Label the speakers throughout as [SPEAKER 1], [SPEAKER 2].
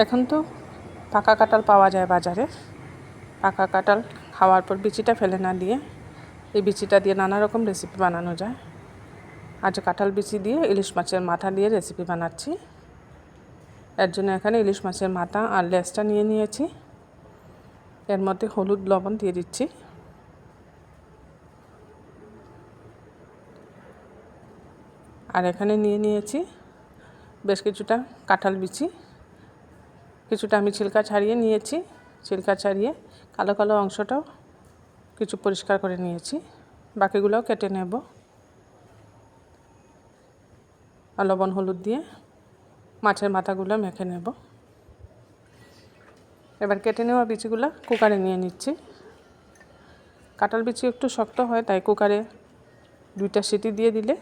[SPEAKER 1] এখন তো পাকা কাঁঠাল পাওয়া যায় বাজারে। পাকা কাঁঠাল খাওয়ার পর বিচিটা ফেলে না দিয়ে এই বিচিটা দিয়ে নানা রকম রেসিপি বানানো যায়। আজ কাঁঠাল বিচি দিয়ে ইলিশ মাছের মাথা দিয়ে রেসিপি বানাচ্ছি। এর জন্য এখানে ইলিশ মাছের মাথা আর লেজটা নিয়ে নিয়েছি। এর মধ্যে হলুদ লবণ দিয়ে দিচ্ছি। আর এখানে নিয়ে নিয়েছি বেশ কিছুটা কাঁঠাল বিচি। কিছুটা আমি ছিলকা ছাড়িয়ে নিয়েছি। ছিলকা ছাড়িয়ে কালো কালো অংশটাও কিছু পরিষ্কার করে নিয়েছি। বাকিগুলোও কেটে নেব। আর লবণ হলুদ দিয়ে মাছের মাথাগুলো মেখে নেব। এবার কেটে নেওয়া বিচিগুলো কুকারে নিয়ে নিচ্ছি। কাঁঠাল বিচি একটু শক্ত হয়, তাই কুকারে 2টা সিটি দিয়ে দিলে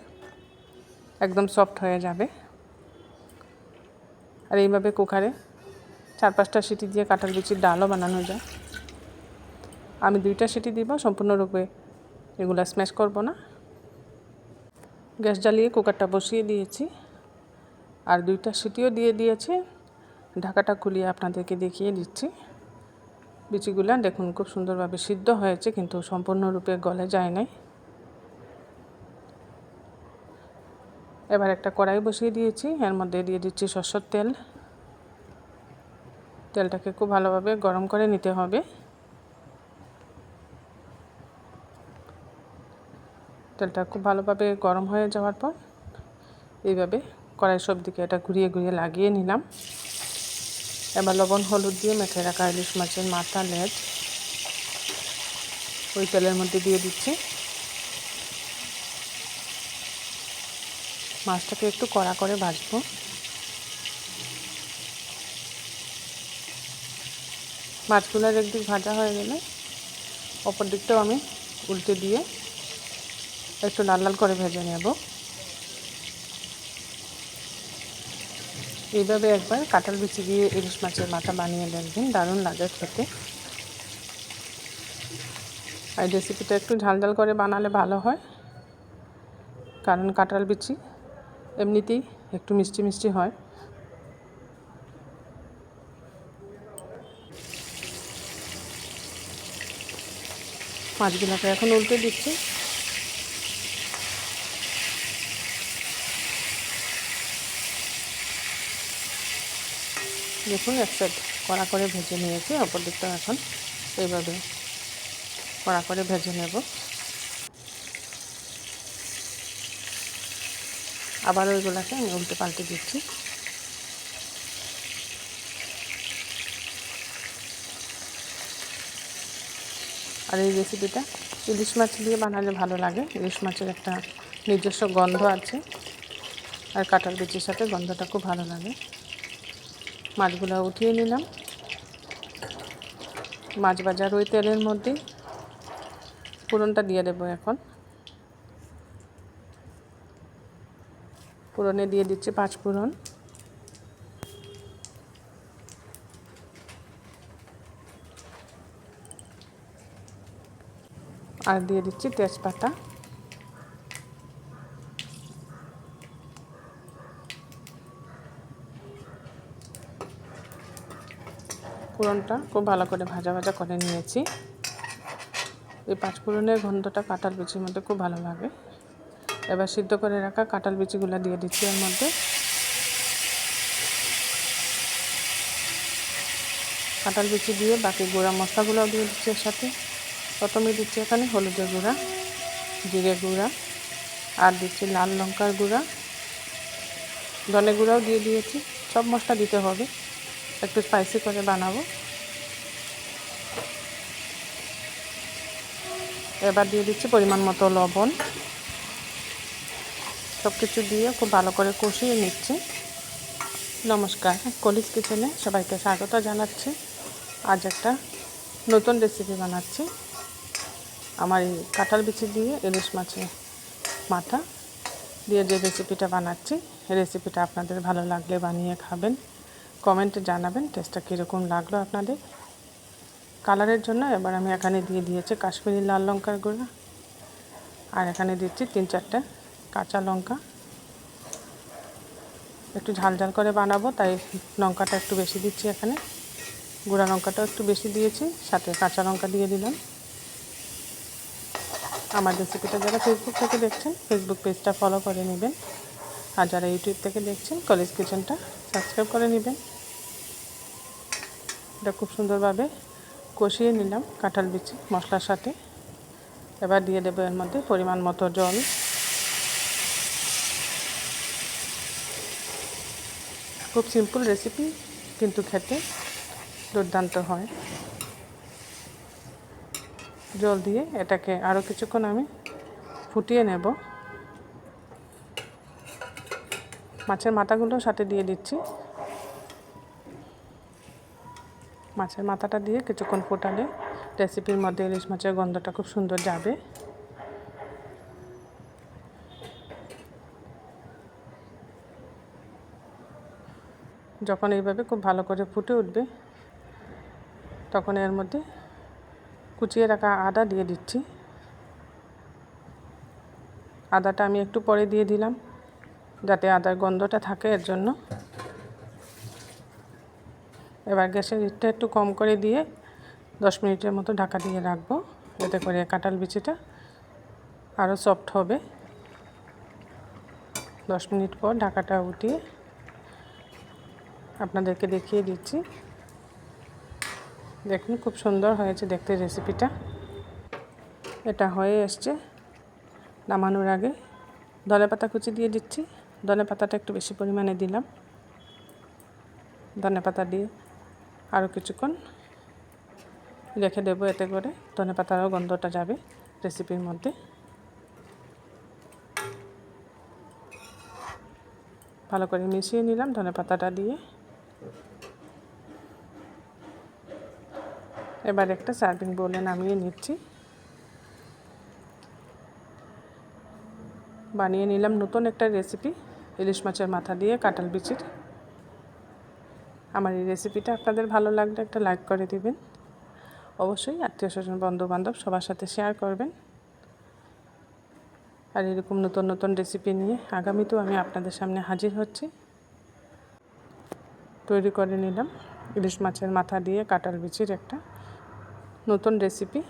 [SPEAKER 1] একদম সফট হয়ে যাবে। আর এইভাবে কুকারে 4-5টা সিটি দিয়ে কাঁঠাল বিচির ডালও বানানো যায়। আমি 2টা সিটি দিব, সম্পূর্ণরূপে এগুলো স্ম্যাশ করব না। গ্যাস জ্বালিয়ে কুকারটা বসিয়ে দিয়েছি আর 2টা সিটিও দিয়ে দিয়েছি। ঢাকাটা খুলিয়ে আপনাদেরকে দেখিয়ে দিচ্ছি। বিচিগুলো দেখুন খুব সুন্দরভাবে সিদ্ধ হয়েছে, কিন্তু সম্পূর্ণরূপে গলে যায় নাই। এবার একটা কড়াই বসিয়ে দিয়েছি। এর মধ্যে দিয়ে দিচ্ছি সরষের তেল। তেলটাকে খুব ভালোভাবে গরম করে নিতে হবে। তেলটা খুব ভালোভাবে গরম হয়ে যাওয়ার পর এইভাবে কড়াই সব দিকে এটা ঘুরিয়ে ঘুরিয়ে লাগিয়ে নিলাম। এবার লবণ হলুদ দিয়ে মেখে রাখা ইলিশ মাছের মাথা লেজ ওই তেলের মধ্যে দিয়ে দিচ্ছি। মাছটাকে একটু কড়া করে ভাজবো। মাছগুলোর একদিক ভাজা হয়ে গেলে অপর দিকটাও আমি উল্টে দিয়ে একটু লাল লাল করে ভেজে নেব। এইভাবে একবার কাঁঠাল বিচি দিয়ে ইলিশ মাছের মাথা বানিয়ে দেখবেন, দারুণ লাগে খেতে। আর রেসিপিটা একটু ঝাল ঝাল করে বানালে ভালো হয়, কারণ কাঁঠাল বিচি এমনিতেই একটু মিষ্টি মিষ্টি হয়। মাছগুলোকে এখন উল্টে দিচ্ছি। দেখুন এক সাইড কড়া করে ভেজে নিয়েছি, অপর দিকটা এখন এইভাবে কড়া করে ভেজে নেব। আবার ওইগুলোকে আমি উল্টে পাল্টে দিচ্ছি। আর এই রেসিপিটা ইলিশ মাছ দিয়ে বানালে ভালো লাগে। ইলিশ মাছের একটা নিজস্ব গন্ধ আছে, আর কাঁঠাল বিচির সাথে গন্ধটা খুব ভালো লাগে। মাছগুলো উঠিয়ে নিলাম। মাছ ভাজার ওই তেলের মধ্যে ফোড়নটা দিয়ে দেবো। এখন ফোড়নে দিয়ে দিচ্ছি 5 ফোড়ন, আর দিয়ে দিচ্ছি তেজপাতা। ফোড়নটা খুব ভালো করে ভাজা ভাজা করে নিয়েছি। এই 5 ফোড়নের গন্ধটা কাঁঠাল বিচির মধ্যে খুব ভালো লাগে। এবার সিদ্ধ করে রাখা কাঁঠাল বিচিগুলো দিয়ে দিচ্ছি এর মধ্যে। কাঁঠাল বিচি দিয়ে বাকি গুঁড়া মশলাগুলোও দিয়ে দিচ্ছি এর সাথে। প্রথমে দিচ্ছি এখানে হলুদের গুঁড়া, জিরে গুঁড়া, আর দিচ্ছি লাল লঙ্কার গুঁড়া, ধনে গুঁড়াও দিয়ে দিয়েছি। সব মশলা দিতে হবে, একটু স্পাইসি করে বানাবো। এবার দিয়ে দিচ্ছি পরিমাণ মতো লবণ। সব কিছু দিয়ে খুব ভালো করে কষিয়ে নিচ্ছি। নমস্কার, কলিজ কিচেনে সবাইকে স্বাগত জানাচ্ছি। আজ একটা নতুন রেসিপি বানাচ্ছি। আমার এই কাঁঠাল বিচি দিয়ে ইলিশ মাছের মাথা দিয়ে যে রেসিপিটা বানাচ্ছি, রেসিপিটা আপনাদের ভালো লাগলে বানিয়ে খাবেন, কমেন্টে জানাবেন টেস্টটা কীরকম লাগলো আপনাদের। কালারের জন্য এবার আমি এখানে দিয়ে দিয়েছি কাশ্মীরি লাল লঙ্কার গুঁড়া, আর এখানে দিচ্ছি 3-4টা কাঁচা লঙ্কা। একটু ঝাল ঝাল করে বানাবো, তাই লঙ্কাটা একটু বেশি দিচ্ছি এখানে। গুঁড়া লঙ্কাটাও একটু বেশি দিয়েছি, সাথে কাঁচা লঙ্কা দিয়ে দিলাম। আমার রেসিপিটা যারা ফেসবুক থেকে দেখছেন, ফেসবুক পেজটা ফলো করে নেবেন। আর যারা ইউটিউব থেকে দেখছেন, কলিজ কিচেনটা সাবস্ক্রাইব করে নেবেন। এটা খুব সুন্দরভাবে কষিয়ে নিলাম কাঁঠাল বিচি মশলার সাথে। এবার দিয়ে দেবো এর মধ্যে পরিমাণ মতো জল। খুব সিম্পল রেসিপি, কিন্তু খেতে দুর্দান্ত হয়। জল দিয়ে এটাকে আরও কিছুক্ষণ আমি ফুটিয়ে নেব। মাছের মাথাগুলো সাথে দিয়ে দিচ্ছি। মাছের মাথাটা দিয়ে কিছুক্ষণ ফোটালে রেসিপির মধ্যে ইলিশ মাছের গন্ধটা খুব সুন্দর যাবে। যখন এইভাবে খুব ভালো করে ফুটে উঠবে, তখন এর মধ্যে কুচিয়ে রাখা আদা দিয়ে দিচ্ছি। আদাটা আমি একটু পরে দিয়ে দিলাম, যাতে আদার গন্ধটা থাকে, এর জন্য। এবার গ্যাসের হিটটা একটু কম করে দিয়ে 10 মিনিটের মতো ঢাকা দিয়ে রাখবো, যাতে করে কাঁঠাল বিচিটা আরও সফট হবে। 10 মিনিট পর ঢাকাটা উঠিয়ে আপনাদেরকে দেখিয়ে দিচ্ছি। দেখুন খুব সুন্দর হয়েছে দেখতে রেসিপিটা। এটা হয়ে এসছে। নামানোর আগে ধনেপাতা কুচি দিয়ে দিচ্ছি। ধনেপাতাটা একটু বেশি পরিমাণে দিলাম। ধনেপাতা দিয়ে আরও কিছুক্ষণ রেখে দেবো, এতে করে ধনেপাতারও গন্ধটা যাবে রেসিপির মধ্যে। ভালো করে মিশিয়ে নিলাম ধনেপাতাটা দিয়ে। এবার একটা সার্ভিং বোলে নামিয়ে নিচ্ছি। বানিয়ে নিলাম নতুন একটা রেসিপি, ইলিশ মাছের মাথা দিয়ে কাঁঠাল বিচির। আমার এই রেসিপিটা আপনাদের ভালো লাগলে একটা লাইক করে দিবেন। অবশ্যই আত্মীয় স্বজন বন্ধুবান্ধব সবার সাথে শেয়ার করবেন। আর এরকম নতুন নতুন রেসিপি নিয়ে আগামীতেও আমি আপনাদের সামনে হাজির হচ্ছি। তৈরি করে নিলাম ইলিশ মাছের মাথা দিয়ে কাঁঠাল বিচির একটা নতুন রেসিপি।